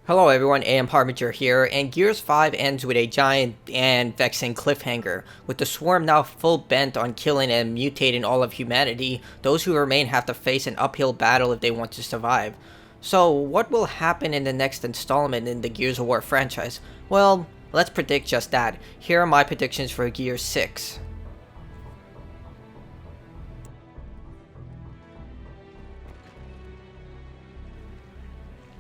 Hello everyone, AM Harbinger here, and Gears 5 ends with a giant and vexing cliffhanger. With the swarm now full bent on killing and mutating all of humanity, those who remain have to face an uphill battle if they want to survive. So, what will happen in the next installment in the Gears of War franchise? Well, let's predict just that. Here are my predictions for Gears 6.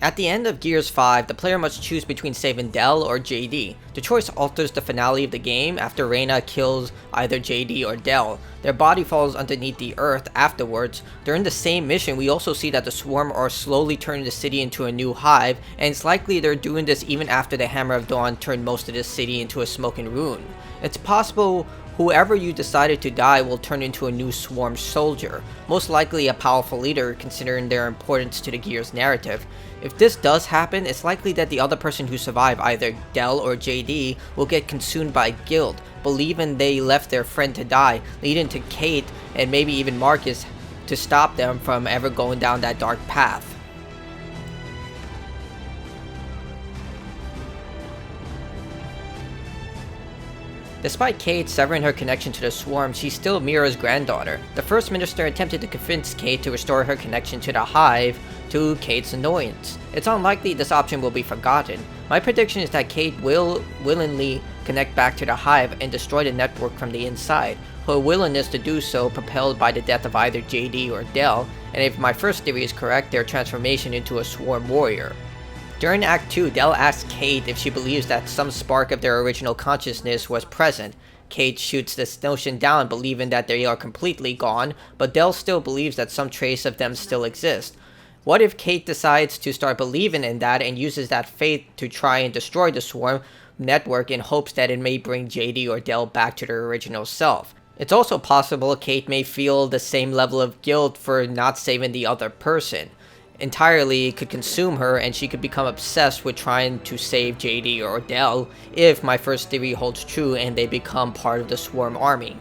At the end of Gears 5, the player must choose between saving Del or JD. The choice alters the finale of the game after Reyna kills either JD or Del. Their body falls underneath the earth afterwards. During the same mission, we also see that the Swarm are slowly turning the city into a new hive, and it's likely they're doing this even after the Hammer of Dawn turned most of the city into a smoking ruin. It's possible whoever you decided to die will turn into a new Swarm soldier, most likely a powerful leader considering their importance to the Gears narrative. If this does happen, it's likely that the other person who survived, either Del or JD, will get consumed by guilt, believing they left their friend to die, leading to Kate and maybe even Marcus to stop them from ever going down that dark path. Despite Kate severing her connection to the Swarm, she's still Mira's granddaughter. The First Minister attempted to convince Kate to restore her connection to the Hive, to Kate's annoyance. It's unlikely this option will be forgotten. My prediction is that Kate will willingly connect back to the Hive and destroy the network from the inside, her willingness to do so propelled by the death of either JD or Del, and if my first theory is correct, their transformation into a Swarm warrior. During Act 2, Del asks Kate if she believes that some spark of their original consciousness was present. Kate shoots this notion down, believing that they are completely gone, but Del still believes that some trace of them still exists. What if Kate decides to start believing in that and uses that faith to try and destroy the Swarm network in hopes that it may bring JD or Del back to their original self? It's also possible Kate may feel the same level of guilt for not saving the other person. Entirely could consume her, and she could become obsessed with trying to save JD or Del if my first theory holds true and they become part of the Swarm army.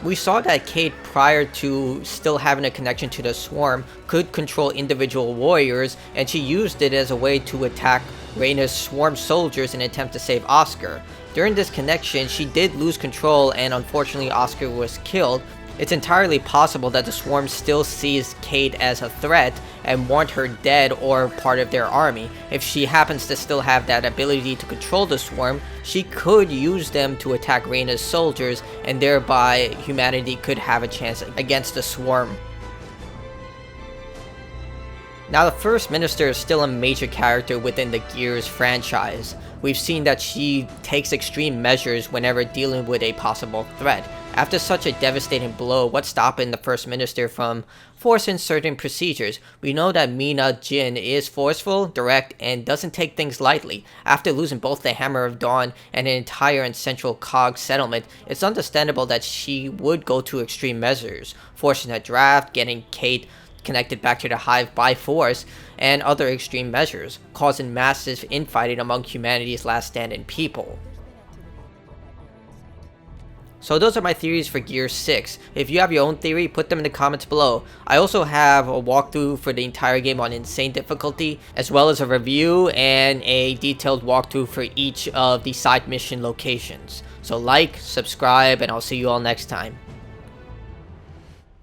We saw that Kate, prior to still having a connection to the Swarm, could control individual warriors, and she used it as a way to attack Reyna's Swarm soldiers in an attempt to save Oscar. During this connection, she did lose control, and unfortunately Oscar was killed. It's entirely possible that the Swarm still sees Kate as a threat and want her dead or part of their army. If she happens to still have that ability to control the Swarm, she could use them to attack Reyna's soldiers, and thereby humanity could have a chance against the Swarm. Now, the First Minister is still a major character within the Gears franchise. We've seen that she takes extreme measures whenever dealing with a possible threat. After such a devastating blow, what's stopping the First Minister from forcing certain procedures? We know that Meena Jin is forceful, direct, and doesn't take things lightly. After losing both the Hammer of Dawn and an entire and central COG settlement, it's understandable that she would go to extreme measures, forcing a draft, getting Kate connected back to the Hive by force, and other extreme measures, causing massive infighting among humanity's last standing people. So those are my theories for Gears 6. If you have your own theory, put them in the comments below. I also have a walkthrough for the entire game on insane difficulty, as well as a review and a detailed walkthrough for each of the side mission locations. So like, subscribe, and I'll see you all next time.